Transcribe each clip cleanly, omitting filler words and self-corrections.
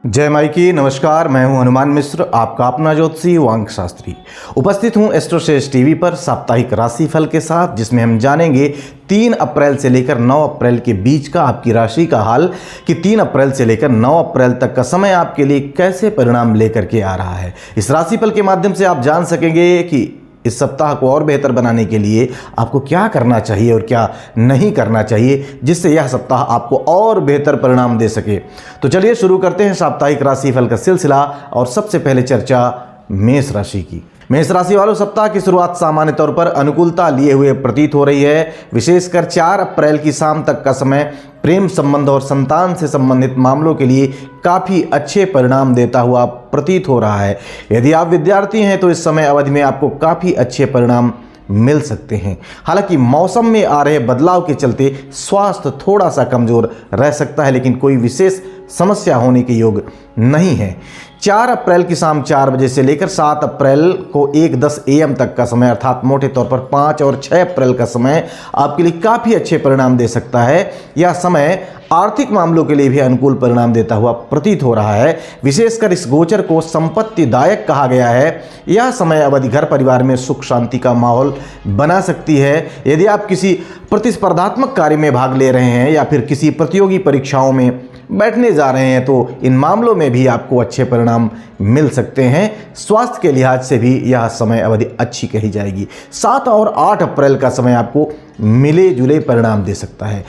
जय माई की नमस्कार। मैं हूं हनुमान मिश्र, आपका अपना ज्योतिषी वांग शास्त्री। उपस्थित हूं एस्ट्रोश्रेष्ठ टीवी पर साप्ताहिक राशिफल के साथ, जिसमें हम जानेंगे 3 अप्रैल से लेकर 9 अप्रैल के बीच का आपकी राशि का हाल कि 3 अप्रैल से लेकर 9 अप्रैल तक का समय आपके लिए कैसे परिणाम लेकर के आ रहा है। इस राशिफल के माध्यम से आप जान सकेंगे कि इस सप्ताह को और बेहतर बनाने के लिए आपको क्या करना चाहिए और क्या नहीं करना चाहिए, जिससे यह सप्ताह आपको और बेहतर परिणाम दे सके। तो चलिए शुरू करते हैं साप्ताहिक राशिफल का सिलसिला। और सबसे पहले चर्चा मेष राशि की। मेष राशि वालों, सप्ताह की शुरुआत सामान्य तौर पर अनुकूलता लिए हुए प्रतीत हो रही है। विशेषकर 4 अप्रैल की शाम तक का समय प्रेम संबंध और संतान से संबंधित मामलों के लिए काफ़ी अच्छे परिणाम देता हुआ प्रतीत हो रहा है। यदि आप विद्यार्थी हैं तो इस समय अवधि में आपको काफ़ी अच्छे परिणाम मिल सकते हैं। हालांकि मौसम में आ रहे बदलाव के चलते स्वास्थ्य थोड़ा सा कमज़ोर रह सकता है, लेकिन कोई विशेष समस्या होने के योग नहीं है। 4 अप्रैल की शाम 4 बजे से लेकर 7 अप्रैल को 1:10 AM तक का समय, अर्थात मोटे तौर पर 5 और 6 अप्रैल का समय आपके लिए काफ़ी अच्छे परिणाम दे सकता है। यह समय आर्थिक मामलों के लिए भी अनुकूल परिणाम देता हुआ प्रतीत हो रहा है। विशेषकर इस गोचर को संपत्तिदायक कहा गया है। यह समय अवधि घर परिवार में सुख शांति का माहौल बना सकती है। यदि आप किसी प्रतिस्पर्धात्मक कार्य में भाग ले रहे हैं या फिर किसी प्रतियोगी परीक्षाओं में बैठने जा रहे हैं तो इन मामलों में भी आपको अच्छे परिणाम मिल सकते हैं। स्वास्थ्य के लिहाज से भी यह समय अवधि अच्छी कही जाएगी। 7 और 8 अप्रैल का समय आपको मिले जुले परिणाम दे सकता है।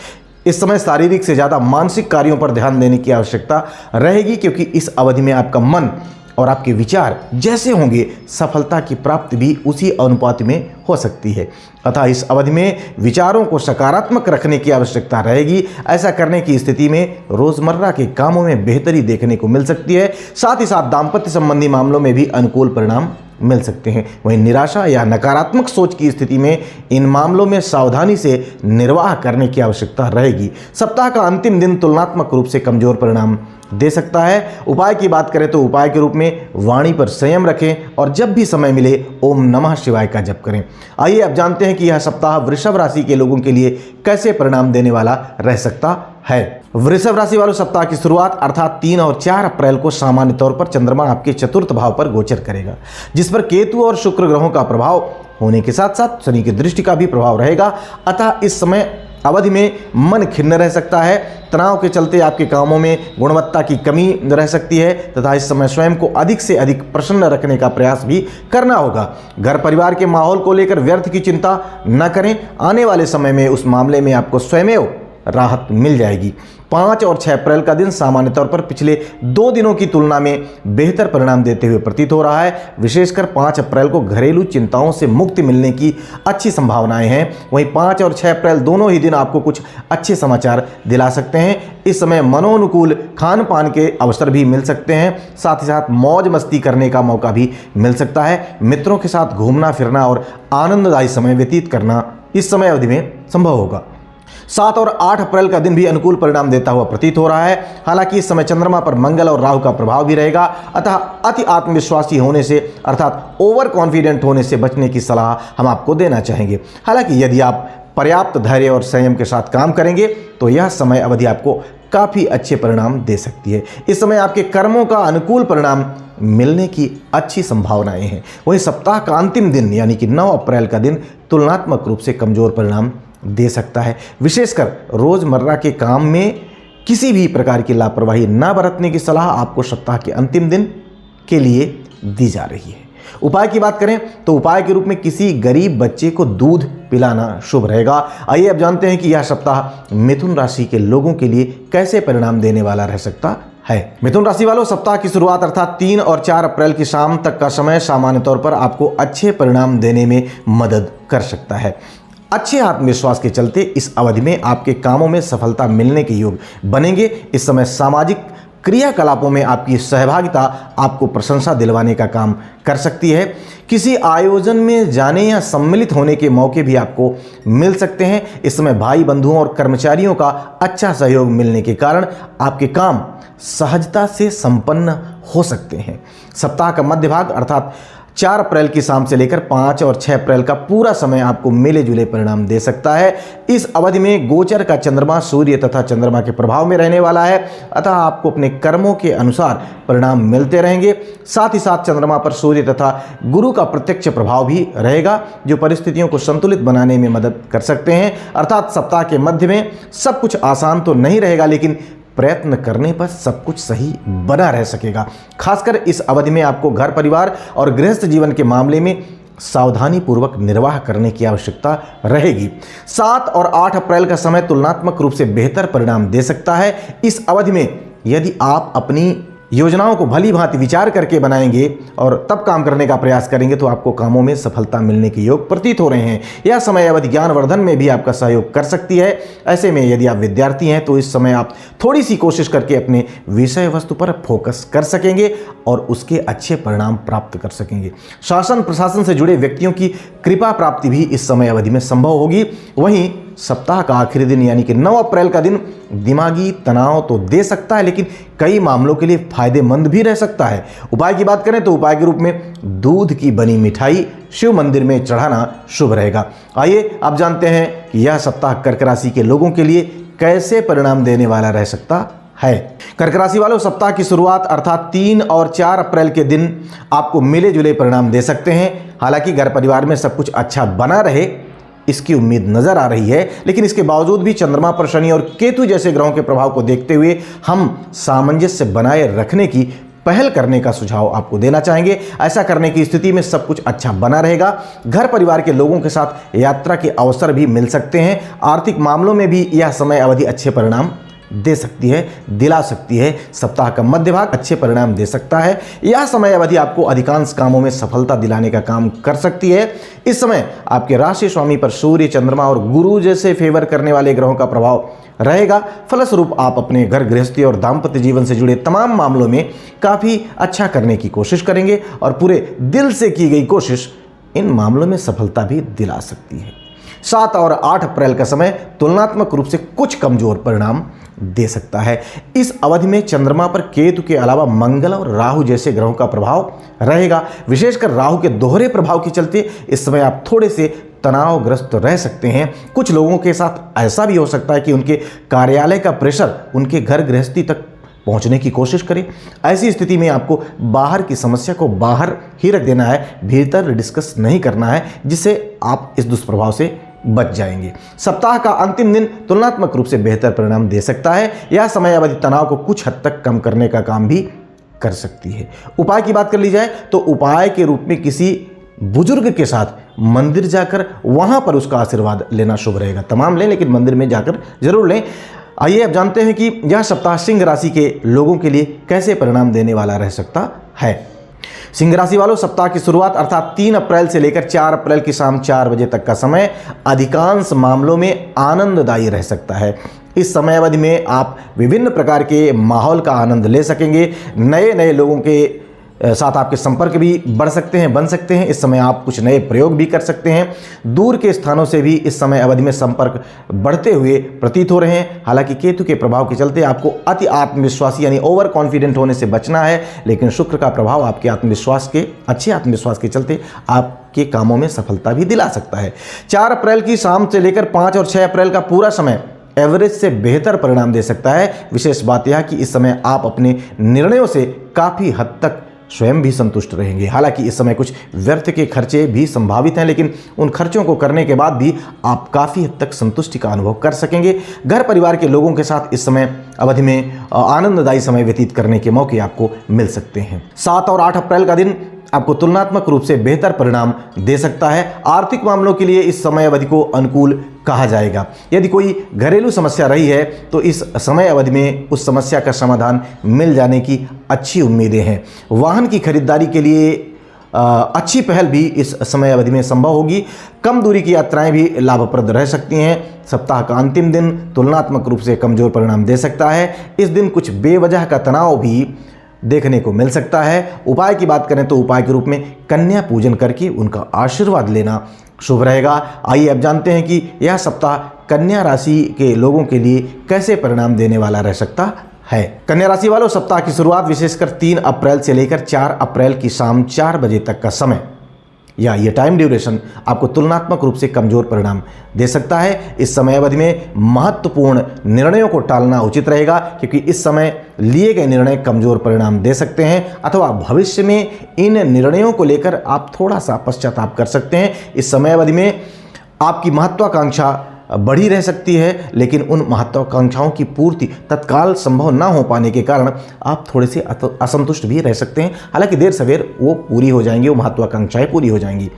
इस समय शारीरिक से ज़्यादा मानसिक कार्यों पर ध्यान देने की आवश्यकता रहेगी, क्योंकि इस अवधि में आपका मन और आपके विचार जैसे होंगे, सफलता की प्राप्ति भी उसी अनुपात में हो सकती है। अतः इस अवधि में विचारों को सकारात्मक रखने की आवश्यकता रहेगी। ऐसा करने की स्थिति में रोजमर्रा के कामों में बेहतरी देखने को मिल सकती है। साथ ही साथ दाम्पत्य संबंधी मामलों में भी अनुकूल परिणाम मिल सकते हैं। वहीं निराशा या नकारात्मक सोच की स्थिति में इन मामलों में सावधानी से निर्वाह करने की आवश्यकता रहेगी। सप्ताह का अंतिम दिन तुलनात्मक रूप से कमजोर परिणाम दे सकता है। उपाय की बात करें तो उपाय के रूप में वाणी पर संयम रखें और जब भी समय मिले ओम नमः शिवाय का जप करें। आइए अब जानते हैं कि यह सप्ताह वृषभ राशि के लोगों के लिए कैसे परिणाम देने वाला रह सकता है। वृषभ राशि वालों, सप्ताह की शुरुआत अर्थात 3 और 4 अप्रैल को सामान्य तौर पर चंद्रमा आपके चतुर्थ भाव पर गोचर करेगा, जिस पर केतु और शुक्र ग्रहों का प्रभाव होने के साथ साथ शनि की दृष्टि का भी प्रभाव रहेगा। अतः इस समय अवधि में मन खिन्न रह सकता है। तनाव के चलते आपके कामों में गुणवत्ता की कमी रह सकती है तथा इस समय स्वयं को अधिक से अधिक प्रसन्न रखने का प्रयास भी करना होगा। घर परिवार के माहौल को लेकर व्यर्थ की चिंता न करें। आने वाले समय में उस मामले में आपको स्वयं राहत मिल जाएगी। 5 और 6 अप्रैल का दिन सामान्य तौर पर पिछले 2 दिनों की तुलना में बेहतर परिणाम देते हुए प्रतीत हो रहा है। विशेषकर 5 अप्रैल को घरेलू चिंताओं से मुक्ति मिलने की अच्छी संभावनाएं हैं। वहीं 5 और 6 अप्रैल दोनों ही दिन आपको कुछ अच्छे समाचार दिला सकते हैं। इस समय मनोनुकूल खान पान के अवसर भी मिल सकते हैं। साथ ही साथ मौज मस्ती करने का मौका भी मिल सकता है। मित्रों के साथ घूमना फिरना और आनंददायी समय व्यतीत करना इस समय अवधि में संभव होगा। 7 और 8 अप्रैल का दिन भी अनुकूल परिणाम देता हुआ प्रतीत हो रहा है। हालांकि इस समय चंद्रमा पर मंगल और राहु का प्रभाव भी रहेगा। अतः अति आत्मविश्वासी होने से अर्थात ओवर कॉन्फिडेंट होने से बचने की सलाह हम आपको देना चाहेंगे। हालांकि यदि आप पर्याप्त धैर्य और संयम के साथ काम करेंगे तो यह समय अवधि आपको काफ़ी अच्छे परिणाम दे सकती है। इस समय आपके कर्मों का अनुकूल परिणाम मिलने की अच्छी संभावनाएं हैं। वहीं सप्ताह का अंतिम दिन यानी कि 9 अप्रैल का दिन तुलनात्मक रूप से कमजोर परिणाम दे सकता है। विशेषकर रोजमर्रा के काम में किसी भी प्रकार की लापरवाही न बरतने की सलाह आपको सप्ताह के अंतिम दिन के लिए दी जा रही है। उपाय की बात करें तो उपाय के रूप में किसी गरीब बच्चे को दूध पिलाना शुभ रहेगा। आइए अब जानते हैं कि यह सप्ताह मिथुन राशि के लोगों के लिए कैसे परिणाम देने वाला रह सकता है। मिथुन राशि वालों, सप्ताह की शुरुआत अर्थात 3 और 4 अप्रैल की शाम तक का समय सामान्य तौर पर आपको अच्छे परिणाम देने में मदद कर सकता है। अच्छे आत्मविश्वास के चलते इस अवधि में आपके कामों में सफलता मिलने के योग बनेंगे। इस समय सामाजिक क्रियाकलापों में आपकी सहभागिता आपको प्रशंसा दिलवाने का काम कर सकती है। किसी आयोजन में जाने या सम्मिलित होने के मौके भी आपको मिल सकते हैं। इस समय भाई बंधुओं और कर्मचारियों का अच्छा सहयोग मिलने के कारण आपके काम सहजता से संपन्न हो सकते हैं। सप्ताह का मध्य भाग अर्थात 4 अप्रैल की शाम से लेकर 5 और 6 अप्रैल का पूरा समय आपको मिले जुले परिणाम दे सकता है। इस अवधि में गोचर का चंद्रमा सूर्य तथा चंद्रमा के प्रभाव में रहने वाला है, अतः आपको अपने कर्मों के अनुसार परिणाम मिलते रहेंगे। साथ ही साथ चंद्रमा पर सूर्य तथा गुरु का प्रत्यक्ष प्रभाव भी रहेगा, जो परिस्थितियों को संतुलित बनाने में मदद कर सकते हैं। अर्थात सप्ताह के मध्य में सब कुछ आसान तो नहीं रहेगा, लेकिन प्रयत्न करने पर सब कुछ सही बना रह सकेगा। खासकर इस अवधि में आपको घर परिवार और गृहस्थ जीवन के मामले में सावधानी पूर्वक निर्वाह करने की आवश्यकता रहेगी। 7 और 8 अप्रैल का समय तुलनात्मक रूप से बेहतर परिणाम दे सकता है। इस अवधि में यदि आप अपनी योजनाओं को भली भांति विचार करके बनाएंगे और तब काम करने का प्रयास करेंगे तो आपको कामों में सफलता मिलने के योग प्रतीत हो रहे हैं। यह समय अवधि ज्ञानवर्धन में भी आपका सहयोग कर सकती है। ऐसे में यदि आप विद्यार्थी हैं तो इस समय आप थोड़ी सी कोशिश करके अपने विषय वस्तु पर फोकस कर सकेंगे और उसके अच्छे परिणाम प्राप्त कर सकेंगे। शासन प्रशासन से जुड़े व्यक्तियों की कृपा प्राप्ति भी इस समय अवधि में संभव होगी। वहीं सप्ताह का आखिरी दिन यानी कि 9 अप्रैल का दिन दिमागी तनाव तो दे सकता है, लेकिन कई मामलों के लिए फायदेमंद भी रह सकता है। उपाय की बात करें तो उपाय के रूप में दूध की बनी मिठाई शिव मंदिर में चढ़ाना शुभ रहेगा। आइए अब जानते हैं कि यह सप्ताह कर्क राशि के लोगों के लिए कैसे परिणाम देने वाला रह सकता है। कर्क राशि वालों, सप्ताह की शुरुआत अर्थात 3 और 4 अप्रैल के दिन आपको मिले जुले परिणाम दे सकते हैं। हालांकि घर परिवार में सब कुछ अच्छा बना रहे इसकी उम्मीद नजर आ रही है, लेकिन इसके बावजूद भी चंद्रमा पर शनि और केतु जैसे ग्रहों के प्रभाव को देखते हुए हम सामंजस्य बनाए रखने की पहल करने का सुझाव आपको देना चाहेंगे। ऐसा करने की स्थिति में सब कुछ अच्छा बना रहेगा। घर परिवार के लोगों के साथ यात्रा के अवसर भी मिल सकते हैं। आर्थिक मामलों में भी यह समय अवधि अच्छे परिणाम दे सकती है, दिला सकती है। सप्ताह का मध्य भाग अच्छे परिणाम दे सकता है। यह समय अवधि आपको अधिकांश कामों में सफलता दिलाने का काम कर सकती है। इस समय आपके राशि स्वामी पर सूर्य, चंद्रमा और गुरु जैसे फेवर करने वाले ग्रहों का प्रभाव रहेगा। फलस्वरूप आप अपने घर गृहस्थी और दाम्पत्य जीवन से जुड़े तमाम मामलों में काफ़ी अच्छा करने की कोशिश करेंगे और पूरे दिल से की गई कोशिश इन मामलों में सफलता भी दिला सकती है। 7 और 8 अप्रैल का समय तुलनात्मक रूप से कुछ कमजोर परिणाम दे सकता है। इस अवधि में चंद्रमा पर केतु के अलावा मंगल और राहु जैसे ग्रहों का प्रभाव रहेगा। विशेषकर राहु के दोहरे प्रभाव के चलते इस समय आप थोड़े से तनावग्रस्त रह सकते हैं। कुछ लोगों के साथ ऐसा भी हो सकता है कि उनके कार्यालय का प्रेशर उनके घर गृहस्थी तक पहुंचने की कोशिश करें। ऐसी स्थिति में आपको बाहर की समस्या को बाहर ही रख देना है, भीतर डिस्कस नहीं करना है, जिससे आप इस दुष्प्रभाव से बच जाएंगे। सप्ताह का अंतिम दिन तुलनात्मक रूप से बेहतर परिणाम दे सकता है। यह समय अवधि तनाव को कुछ हद तक कम करने का काम भी कर सकती है। उपाय की बात कर ली जाए तो उपाय के रूप में किसी बुजुर्ग के साथ मंदिर जाकर वहां पर उसका आशीर्वाद लेना शुभ रहेगा। तमाम लें, लेकिन मंदिर में जाकर जरूर लें। आइए अब जानते हैं कि यह सप्ताह सिंह राशि के लोगों के लिए कैसे परिणाम देने वाला रह सकता है। सिंह राशि वालों, सप्ताह की शुरुआत अर्थात 3 अप्रैल से लेकर 4 अप्रैल की शाम 4 बजे तक का समय अधिकांश मामलों में आनंददायी रह सकता है। इस समय अवधि में आप विभिन्न प्रकार के माहौल का आनंद ले सकेंगे। नए नए लोगों के साथ आपके संपर्क भी बढ़ सकते हैं, बन सकते हैं। इस समय आप कुछ नए प्रयोग भी कर सकते हैं। दूर के स्थानों से भी इस समय अवधि में संपर्क बढ़ते हुए प्रतीत हो रहे हैं। हालांकि केतु के प्रभाव के चलते आपको अति आत्मविश्वासी यानी ओवर कॉन्फिडेंट होने से बचना है, लेकिन शुक्र का प्रभाव आपके आत्मविश्वास के अच्छे आत्मविश्वास के चलते आपके कामों में सफलता भी दिला सकता है। 4 अप्रैल की शाम से लेकर 5 और 6 अप्रैल का पूरा समय एवरेज से बेहतर परिणाम दे सकता है। विशेष बात यह कि इस समय आप अपने निर्णयों से काफ़ी हद तक स्वयं भी संतुष्ट रहेंगे। हालांकि इस समय कुछ व्यर्थ के खर्चे भी संभावित हैं, लेकिन उन खर्चों को करने के बाद भी आप काफ़ी हद तक संतुष्टि का अनुभव कर सकेंगे। घर परिवार के लोगों के साथ इस समय अवधि में आनंददायी समय व्यतीत करने के मौके आपको मिल सकते हैं। 7 और 8 अप्रैल का दिन आपको तुलनात्मक रूप से बेहतर परिणाम दे सकता है। आर्थिक मामलों के लिए इस समय अवधि को अनुकूल कहा जाएगा। यदि कोई घरेलू समस्या रही है तो इस समय अवधि में उस समस्या का समाधान मिल जाने की अच्छी उम्मीदें हैं। वाहन की खरीदारी के लिए अच्छी पहल भी इस समय अवधि में संभव होगी। कम दूरी की यात्राएं भी लाभप्रद रह सकती हैं। सप्ताह का अंतिम दिन तुलनात्मक रूप से कमजोर परिणाम दे सकता है। इस दिन कुछ बेवजह का तनाव भी देखने को मिल सकता है। उपाय की बात करें तो उपाय के रूप में कन्या पूजन करके उनका आशीर्वाद लेना शुभ रहेगा। आइए अब जानते हैं कि यह सप्ताह कन्या राशि के लोगों के लिए कैसे परिणाम देने वाला रह सकता है। कन्या राशि वालों, सप्ताह की शुरुआत विशेषकर 3 अप्रैल से लेकर 4 अप्रैल की शाम 4 बजे तक का समय या ये टाइम ड्यूरेशन आपको तुलनात्मक रूप से कमजोर परिणाम दे सकता है। इस समय अवधि में महत्वपूर्ण निर्णयों को टालना उचित रहेगा, क्योंकि इस समय लिए गए निर्णय कमजोर परिणाम दे सकते हैं अथवा भविष्य में इन निर्णयों को लेकर आप थोड़ा सा पश्चाताप कर सकते हैं। इस समय अवधि में आपकी महत्वाकांक्षा बढ़ी रह सकती है, लेकिन उन महत्वाकांक्षाओं की पूर्ति तत्काल संभव ना हो पाने के कारण आप थोड़े से असंतुष्ट भी रह सकते हैं। हालांकि देर सवेर वो पूरी हो जाएंगी, वो महत्वाकांक्षाएं पूरी हो जाएंगी।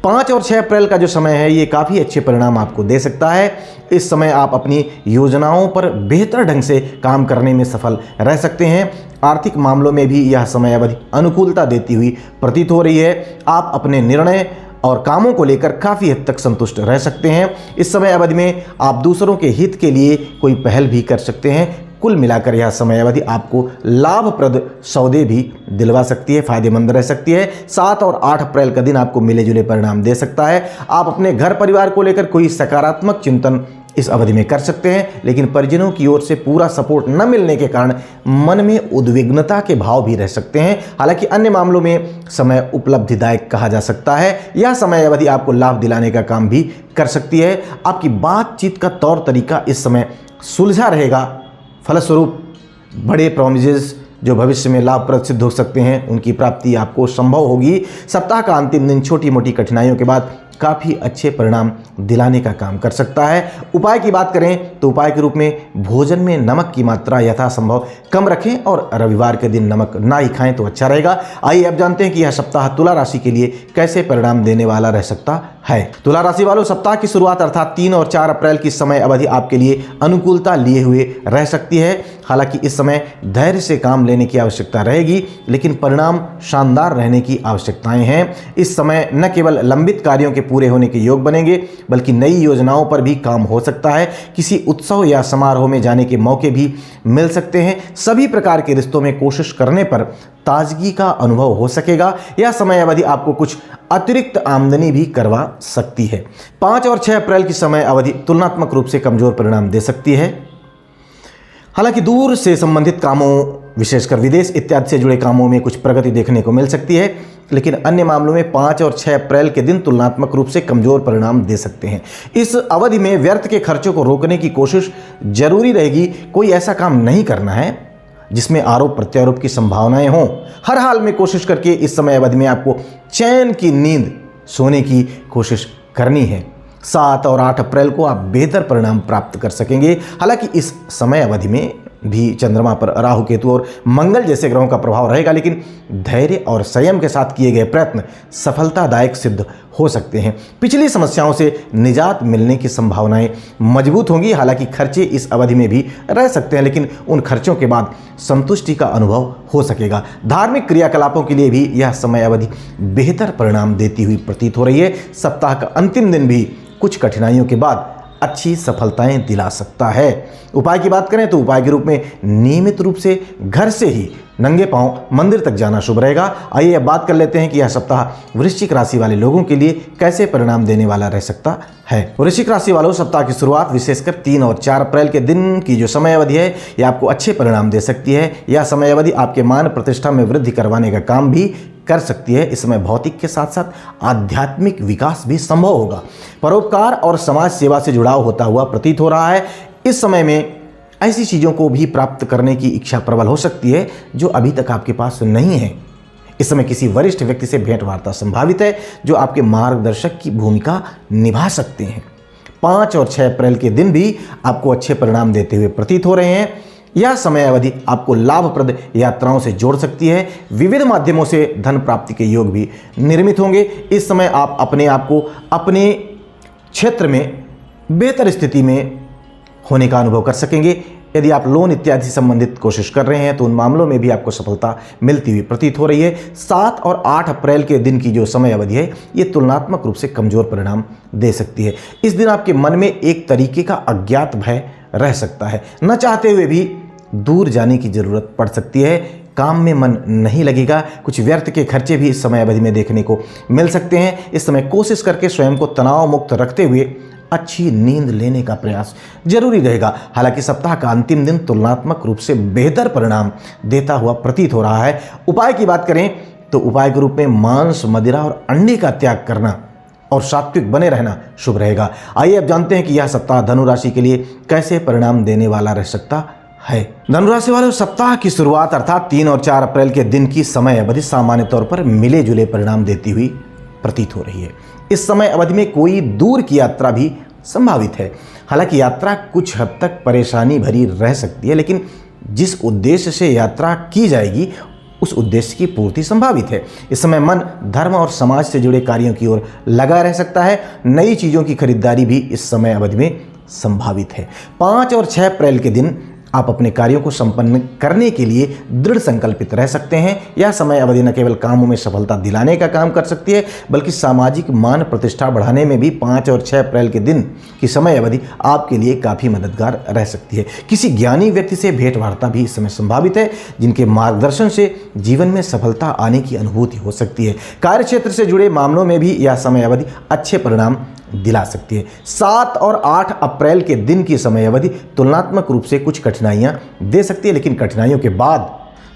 5 और 6 अप्रैल का जो समय है ये काफ़ी अच्छे परिणाम आपको दे सकता है। इस समय आप अपनी योजनाओं पर बेहतर ढंग से काम करने में सफल रह सकते हैं। आर्थिक मामलों में भी यह समय अवधि अनुकूलता देती हुई प्रतीत हो रही है। आप अपने निर्णय और कामों को लेकर काफ़ी हद तक संतुष्ट रह सकते हैं। इस समय अवधि में आप दूसरों के हित के लिए कोई पहल भी कर सकते हैं। कुल मिलाकर यह समय अवधि आपको लाभप्रद सौदे भी दिलवा सकती है, फायदेमंद रह सकती है। 7 और 8 अप्रैल का दिन आपको मिले जुले परिणाम दे सकता है। आप अपने घर परिवार को लेकर कोई सकारात्मक चिंतन इस अवधि में कर सकते हैं, लेकिन परिजनों की ओर से पूरा सपोर्ट न मिलने के कारण मन में उद्विग्नता के भाव भी रह सकते हैं। हालांकि अन्य मामलों में समय उपलब्धिदायक कहा जा सकता है। यह समय अवधि आपको लाभ दिलाने का काम भी कर सकती है। आपकी बातचीत का तौर तरीका इस समय सुलझा रहेगा। फलस्वरूप बड़े प्रोमिसेस जो भविष्य में लाभप्रद सिद्ध हो सकते हैं उनकी प्राप्ति आपको संभव होगी। सप्ताह का अंतिम दिन छोटी मोटी कठिनाइयों के बाद काफ़ी अच्छे परिणाम दिलाने का काम कर सकता है। उपाय की बात करें तो उपाय के रूप में भोजन में नमक की मात्रा यथासंभव कम रखें और रविवार के दिन नमक ना ही खाएं तो अच्छा रहेगा। आइए अब जानते हैं कि यह सप्ताह तुला राशि के लिए कैसे परिणाम देने वाला रह सकता है। तुला राशि वालों, सप्ताह की शुरुआत अर्थात 3 और 4 अप्रैल की समय अवधि आपके लिए अनुकूलता लिए हुए रह सकती है। हालांकि इस समय धैर्य से काम लेने की आवश्यकता रहेगी, लेकिन परिणाम शानदार रहने की आवश्यकताएं हैं। इस समय न केवल लंबित कार्यों के पूरे होने के योग बनेंगे, बल्कि नई योजनाओं पर भी काम हो सकता है। किसी उत्सव या समारोह में जाने के मौके भी मिल सकते हैं। सभी प्रकार के रिश्तों में कोशिश करने पर ताजगी का अनुभव हो सकेगा। यह समय अवधि आपको कुछ अतिरिक्त आमदनी भी करवा सकती है। 5 और 6 अप्रैल की समय अवधि तुलनात्मक रूप से कमजोर परिणाम दे सकती है। हालांकि दूर से संबंधित कामों, विशेषकर विदेश इत्यादि से जुड़े कामों में कुछ प्रगति देखने को मिल सकती है, लेकिन अन्य मामलों में 5 और 6 अप्रैल के दिन तुलनात्मक रूप से कमजोर परिणाम दे सकते हैं। इस अवधि में व्यर्थ के खर्चों को रोकने की कोशिश जरूरी रहेगी। कोई ऐसा काम नहीं करना है जिसमें आरोप प्रत्यारोप की संभावनाएं हों। हर हाल में कोशिश करके इस समय अवधि में आपको चैन की नींद सोने की कोशिश करनी है। 7 और 8 अप्रैल को आप बेहतर परिणाम प्राप्त कर सकेंगे। हालांकि इस समय अवधि में भी चंद्रमा पर राहु, केतु और मंगल जैसे ग्रहों का प्रभाव रहेगा, लेकिन धैर्य और संयम के साथ किए गए प्रयत्न सफलतादायक सिद्ध हो सकते हैं। पिछली समस्याओं से निजात मिलने की संभावनाएं मजबूत होंगी। हालांकि खर्चे इस अवधि में भी रह सकते हैं, लेकिन उन खर्चों के बाद संतुष्टि का अनुभव हो सकेगा। धार्मिक क्रियाकलापों के लिए भी यह समय अवधि बेहतर परिणाम देती हुई प्रतीत हो रही है। सप्ताह का अंतिम दिन भी कुछ कठिनाइयों के बाद अच्छी सफलताएं दिला सकता है। उपाय की बात करें तो उपाय के रूप में नियमित रूप से घर से ही नंगे पांव मंदिर तक जाना शुभ रहेगा। आइए अब बात कर लेते हैं कि यह सप्ताह वृश्चिक राशि वाले लोगों के लिए कैसे परिणाम देने वाला रह सकता है। वृश्चिक राशि वालों, सप्ताह की शुरुआत विशेषकर 3 और 4 अप्रैल के दिन की जो समय अवधि है यह आपको अच्छे परिणाम दे सकती है। यह समय अवधि आपके मान प्रतिष्ठा में वृद्धि करवाने का काम भी कर सकती है। इस समय भौतिक के साथ साथ आध्यात्मिक विकास भी संभव होगा। परोपकार और समाज सेवा से जुड़ाव होता हुआ प्रतीत हो रहा है। इस समय में ऐसी चीज़ों को भी प्राप्त करने की इच्छा प्रबल हो सकती है जो अभी तक आपके पास नहीं है। इस समय किसी वरिष्ठ व्यक्ति से भेंट वार्ता संभावित है जो आपके मार्गदर्शक की भूमिका निभा सकते हैं। 5 और 6 अप्रैल के दिन भी आपको अच्छे परिणाम देते हुए प्रतीत हो रहे हैं। यह समय अवधि आपको लाभप्रद यात्राओं से जोड़ सकती है। विविध माध्यमों से धन प्राप्ति के योग भी निर्मित होंगे। इस समय आप अपने आप को अपने क्षेत्र में बेहतर स्थिति में होने का अनुभव कर सकेंगे। यदि आप लोन इत्यादि से संबंधित कोशिश कर रहे हैं तो उन मामलों में भी आपको सफलता मिलती हुई प्रतीत हो रही है। 7 और 8 अप्रैल के दिन की जो समय अवधि है ये तुलनात्मक रूप से कमजोर परिणाम दे सकती है। इस दिन आपके मन में एक तरीके का अज्ञात भय रह सकता है। न चाहते हुए भी दूर जाने की जरूरत पड़ सकती है। काम में मन नहीं लगेगा। कुछ व्यर्थ के खर्चे भी इस समय अवधि में देखने को मिल सकते हैं। इस समय कोशिश करके स्वयं को तनाव मुक्त रखते हुए अच्छी नींद लेने का प्रयास जरूरी रहेगा। हालांकि सप्ताह का अंतिम दिन तुलनात्मक रूप से बेहतर परिणाम देता हुआ प्रतीत हो रहा है। उपाय की बात करें तो उपाय के रूप में मांस, मदिरा और अंडे का त्याग करना और सात्विक बने रहना शुभ रहेगा। आइए अब जानते हैं कि यह सप्ताह धनु राशि के लिए कैसे परिणाम देने वाला रह सकता है। धनु राशि वालों, सप्ताह की शुरुआत अर्थात 3 और 4 अप्रैल के दिन की समय अवधि सामान्य तौर पर मिले जुले परिणाम देती हुई प्रतीत हो रही है। इस समय अवधि में कोई दूर की यात्रा भी संभावित है। हालांकि यात्रा कुछ हद तक परेशानी भरी रह सकती है, लेकिन जिस उद्देश्य से यात्रा की जाएगी उस उद्देश्य की पूर्ति संभावित है। इस समय मन धर्म और समाज से जुड़े कार्यों की ओर लगा रह सकता है। नई चीज़ों की खरीदारी भी इस समय अवधि में संभावित है। 5 और 6 अप्रैल के दिन आप अपने कार्यों को संपन्न करने के लिए दृढ़ संकल्पित रह सकते हैं। यह समय अवधि न केवल कामों में सफलता दिलाने का काम कर सकती है, बल्कि सामाजिक मान प्रतिष्ठा बढ़ाने में भी 5 और 6 अप्रैल के दिन की समय अवधि आपके लिए काफ़ी मददगार रह सकती है। किसी ज्ञानी व्यक्ति से भेंटवार्ता भी इस समय संभावित है, जिनके मार्गदर्शन से जीवन में सफलता आने की अनुभूति हो सकती है। कार्यक्षेत्र से जुड़े मामलों में भी यह समय अवधि अच्छे परिणाम दिला सकती है। 7 और 8 अप्रैल के दिन की समय अवधि तुलनात्मक रूप से कुछ कठिनाइयां दे सकती है, लेकिन कठिनाइयों के बाद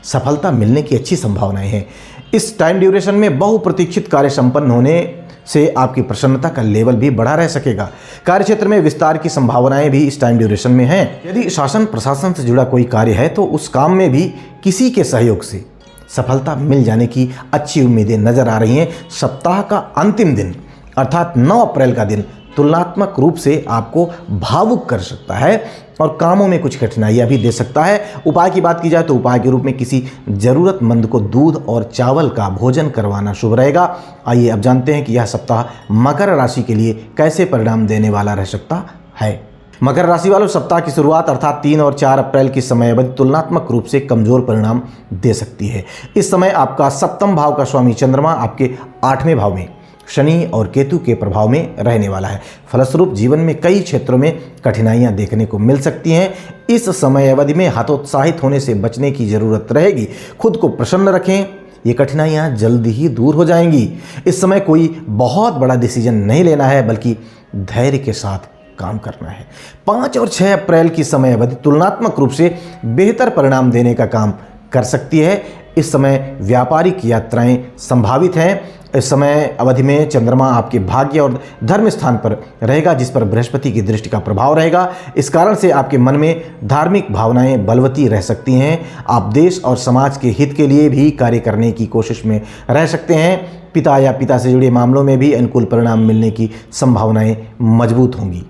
सफलता मिलने की अच्छी संभावनाएं हैं। इस टाइम ड्यूरेशन में बहुप्रतीक्षित कार्य संपन्न होने से आपकी प्रसन्नता का लेवल भी बढ़ा रह सकेगा। कार्यक्षेत्र में विस्तार की संभावनाएं भी इस टाइम ड्यूरेशन में हैं। यदि शासन प्रशासन से जुड़ा कोई कार्य है तो उस काम में भी किसी के सहयोग से सफलता मिल जाने की अच्छी उम्मीदें नजर आ रही हैं। सप्ताह का अंतिम दिन अर्थात 9 अप्रैल का दिन तुलनात्मक रूप से आपको भावुक कर सकता है और कामों में कुछ कठिनाइयां भी दे सकता है। उपाय की बात की जाए तो उपाय के रूप में किसी जरूरतमंद को दूध और चावल का भोजन करवाना शुभ रहेगा। आइए अब जानते हैं कि यह सप्ताह मकर राशि के लिए कैसे परिणाम देने वाला रह सकता है। मकर राशि वालों, सप्ताह की शुरुआत अर्थात 3 और 4 अप्रैल की समय अवधि तुलनात्मक रूप से कमजोर परिणाम दे सकती है। इस समय आपका सप्तम भाव का स्वामी चंद्रमा आपके 8वें भाव में शनि और केतु के प्रभाव में रहने वाला है। फलस्वरूप जीवन में कई क्षेत्रों में कठिनाइयां देखने को मिल सकती हैं। इस समय अवधि में हतोत्साहित होने से बचने की जरूरत रहेगी। खुद को प्रसन्न रखें, ये कठिनाइयां जल्द ही दूर हो जाएंगी। इस समय कोई बहुत बड़ा डिसीजन नहीं लेना है, बल्कि धैर्य के साथ काम करना है। 5 और 6 अप्रैल की समय अवधि तुलनात्मक रूप से बेहतर परिणाम देने का काम कर सकती है। इस समय व्यापारिक यात्राएं संभावित हैं। इस समय अवधि में चंद्रमा आपके भाग्य और धर्म स्थान पर रहेगा, जिस पर बृहस्पति की दृष्टि का प्रभाव रहेगा। इस कारण से आपके मन में धार्मिक भावनाएं बलवती रह सकती हैं। आप देश और समाज के हित के लिए भी कार्य करने की कोशिश में रह सकते हैं। पिता या पिता से जुड़े मामलों में भी अनुकूल परिणाम मिलने की संभावनाएं मजबूत होंगी।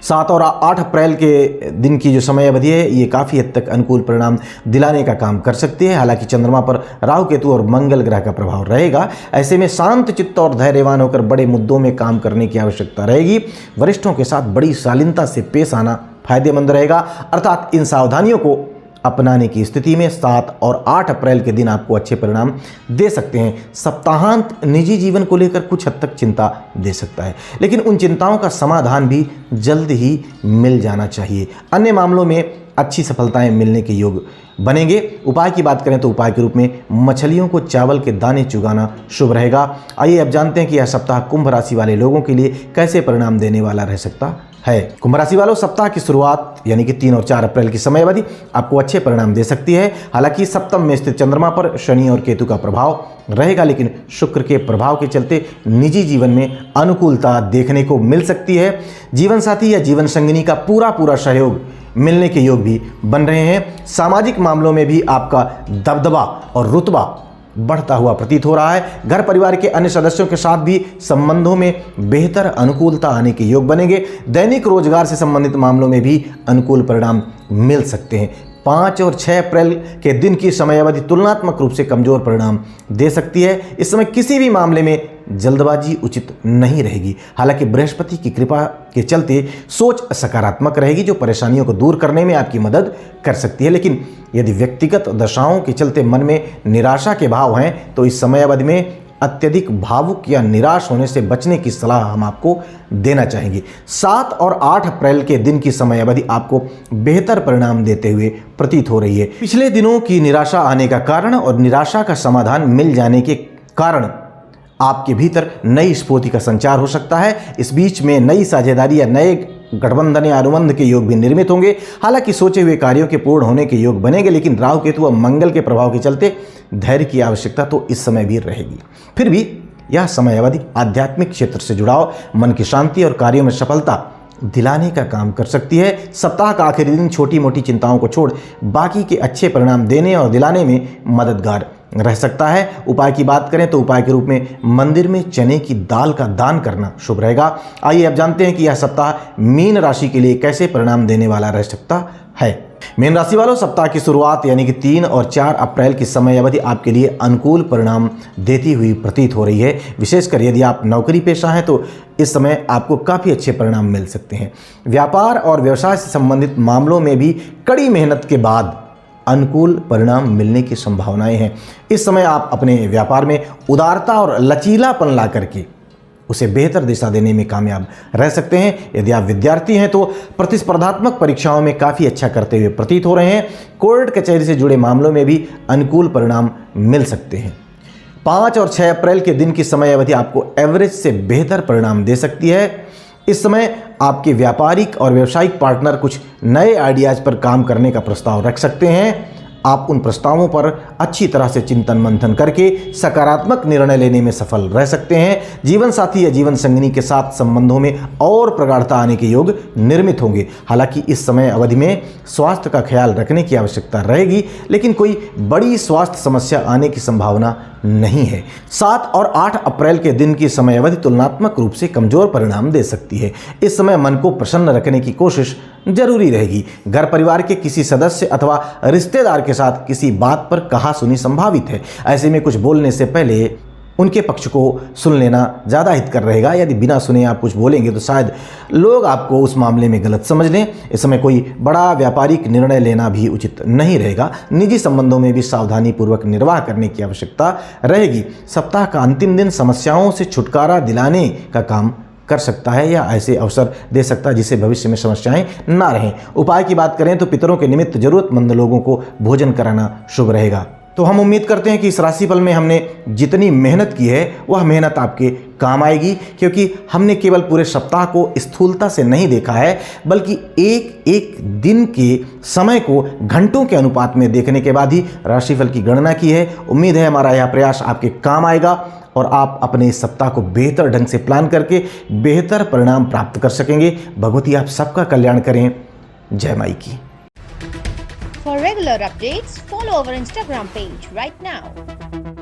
7 और 8 अप्रैल के दिन की जो समय अवधि है, ये काफ़ी हद तक अनुकूल परिणाम दिलाने का काम कर सकती है। हालांकि चंद्रमा पर राहु, केतु और मंगल ग्रह का प्रभाव रहेगा। ऐसे में शांत चित्त और धैर्यवान होकर बड़े मुद्दों में काम करने की आवश्यकता रहेगी। वरिष्ठों के साथ बड़ी शालीनता से पेश आना फायदेमंद रहेगा। अर्थात इन सावधानियों को अपनाने की स्थिति में 7 और 8 अप्रैल के दिन आपको अच्छे परिणाम दे सकते हैं। सप्ताहांत निजी जीवन को लेकर कुछ हद तक चिंता दे सकता है, लेकिन उन चिंताओं का समाधान भी जल्द ही मिल जाना चाहिए। अन्य मामलों में अच्छी सफलताएं मिलने के योग बनेंगे। उपाय की बात करें तो उपाय के रूप में मछलियों को चावल के दाने चुगाना शुभ रहेगा। आइए अब जानते हैं कि यह सप्ताह कुंभ राशि वाले लोगों के लिए कैसे परिणाम देने वाला रह सकता है। कुंभ राशि वालों, सप्ताह की शुरुआत यानी कि 3 और 4 अप्रैल की समय अवधि आपको अच्छे परिणाम दे सकती है। हालांकि सप्तम में स्थित चंद्रमा पर शनि और केतु का प्रभाव रहेगा, लेकिन शुक्र के प्रभाव के चलते निजी जीवन में अनुकूलता देखने को मिल सकती है। जीवन साथी या जीवन संगिनी का पूरा सहयोग मिलने के योग भी बन रहे हैं। सामाजिक मामलों में भी आपका दबदबा और रुतबा बढ़ता हुआ प्रतीत हो रहा है। घर परिवार के अन्य सदस्यों के साथ भी संबंधों में बेहतर अनुकूलता आने के योग बनेंगे। दैनिक रोजगार से संबंधित मामलों में भी अनुकूल परिणाम मिल सकते हैं। 5 और 6 अप्रैल के दिन की समय अवधि तुलनात्मक रूप से कमजोर परिणाम दे सकती है। इस समय किसी भी मामले में जल्दबाजी उचित नहीं रहेगी। हालांकि बृहस्पति की कृपा के चलते सोच सकारात्मक रहेगी, जो परेशानियों को दूर करने में आपकी मदद कर सकती है। लेकिन यदि व्यक्तिगत दशाओं के चलते मन में निराशा के भाव हैं, तो इस समय अवधि में अत्यधिक भावुक या निराश होने से बचने की सलाह हम आपको देना चाहेंगे। 7 और 8 अप्रैल के दिन की समय अवधि आपको बेहतर परिणाम देते हुए प्रतीत हो रही है। पिछले दिनों की निराशा आने का कारण और निराशा का समाधान मिल जाने के कारण आपके भीतर नई स्फूर्ति का संचार हो सकता है। इस बीच में नई साझेदारी या नए गठबंधन या अनुबंध के योग भी निर्मित होंगे। हालांकि सोचे हुए कार्यों के पूर्ण होने के योग बनेंगे, लेकिन राहु केतु व मंगल के प्रभाव के चलते धैर्य की आवश्यकता तो इस समय भी रहेगी। फिर भी यह समय अवधि आध्यात्मिक क्षेत्र से जुड़ाव, मन की शांति और कार्यों में सफलता दिलाने का काम कर सकती है। सप्ताह का आखिरी दिन छोटी मोटी चिंताओं को छोड़ बाकी के अच्छे परिणाम देने और दिलाने में मददगार रह सकता है। उपाय की बात करें तो उपाय के रूप में मंदिर में चने की दाल का दान करना शुभ रहेगा। आइए अब जानते हैं कि यह सप्ताह मीन राशि के लिए कैसे परिणाम देने वाला रह सकता है। मीन राशि वालों, सप्ताह की शुरुआत यानी कि 3 और 4 अप्रैल की समय अवधि आपके लिए अनुकूल परिणाम देती हुई प्रतीत हो रही है। विशेषकर यदि आप नौकरी पेशा हैं तो इस समय आपको काफ़ी अच्छे परिणाम मिल सकते हैं। व्यापार और व्यवसाय से संबंधित मामलों में भी कड़ी मेहनत के बाद अनुकूल परिणाम मिलने की संभावनाएं हैं। इस समय आप अपने व्यापार में उदारता और लचीलापन ला करके उसे बेहतर दिशा देने में कामयाब रह सकते हैं। यदि आप विद्यार्थी हैं तो प्रतिस्पर्धात्मक परीक्षाओं में काफ़ी अच्छा करते हुए प्रतीत हो रहे हैं। कोर्ट कचहरी से जुड़े मामलों में भी अनुकूल परिणाम मिल सकते हैं। 5 और 6 अप्रैल के दिन की समय अवधि आपको एवरेज से बेहतर परिणाम दे सकती है। इस समय आपके व्यापारिक और व्यावसायिक पार्टनर कुछ नए आइडियाज़ पर काम करने का प्रस्ताव रख सकते हैं। आप उन प्रस्तावों पर अच्छी तरह से चिंतन मंथन करके सकारात्मक निर्णय लेने में सफल रह सकते हैं। जीवन साथी या जीवन संगिनी के साथ संबंधों में और प्रगाढ़ता आने के योग निर्मित होंगे। हालांकि इस समय अवधि में स्वास्थ्य का ख्याल रखने की आवश्यकता रहेगी, लेकिन कोई बड़ी स्वास्थ्य समस्या आने की संभावना नहीं है। 7 और 8 अप्रैल के दिन की समय अवधि तुलनात्मक रूप से कमजोर परिणाम दे सकती है। इस समय मन को प्रसन्न रखने की कोशिश जरूरी रहेगी। घर परिवार के किसी सदस्य अथवा रिश्तेदार के साथ किसी बात पर कहा सुनी संभावित है। ऐसे में कुछ बोलने से पहले उनके पक्ष को सुन लेना ज़्यादा हितकर रहेगा। यदि बिना सुने आप कुछ बोलेंगे तो शायद लोग आपको उस मामले में गलत समझ लें। इस समय कोई बड़ा व्यापारिक निर्णय लेना भी उचित नहीं रहेगा। निजी संबंधों में भी सावधानी पूर्वक निर्वाह करने की आवश्यकता रहेगी। सप्ताह का अंतिम दिन समस्याओं से छुटकारा दिलाने का काम कर सकता है या ऐसे अवसर दे सकता है जिससे भविष्य में समस्याएं ना रहें। उपाय की बात करें तो पितरों के निमित्त जरूरतमंद लोगों को भोजन कराना शुभ रहेगा। तो हम उम्मीद करते हैं कि इस राशिफल में हमने जितनी मेहनत की है वह मेहनत आपके काम आएगी, क्योंकि हमने केवल पूरे सप्ताह को स्थूलता से नहीं देखा है, बल्कि एक एक दिन के समय को घंटों के अनुपात में देखने के बाद ही राशिफल की गणना की है। उम्मीद है हमारा यह प्रयास आपके काम आएगा और आप अपने इस सप्ताह को बेहतर ढंग से प्लान करके बेहतर परिणाम प्राप्त कर सकेंगे। भगवती आप सबका कल्याण करें। जय माई की। For regular updates, follow our Instagram page right now.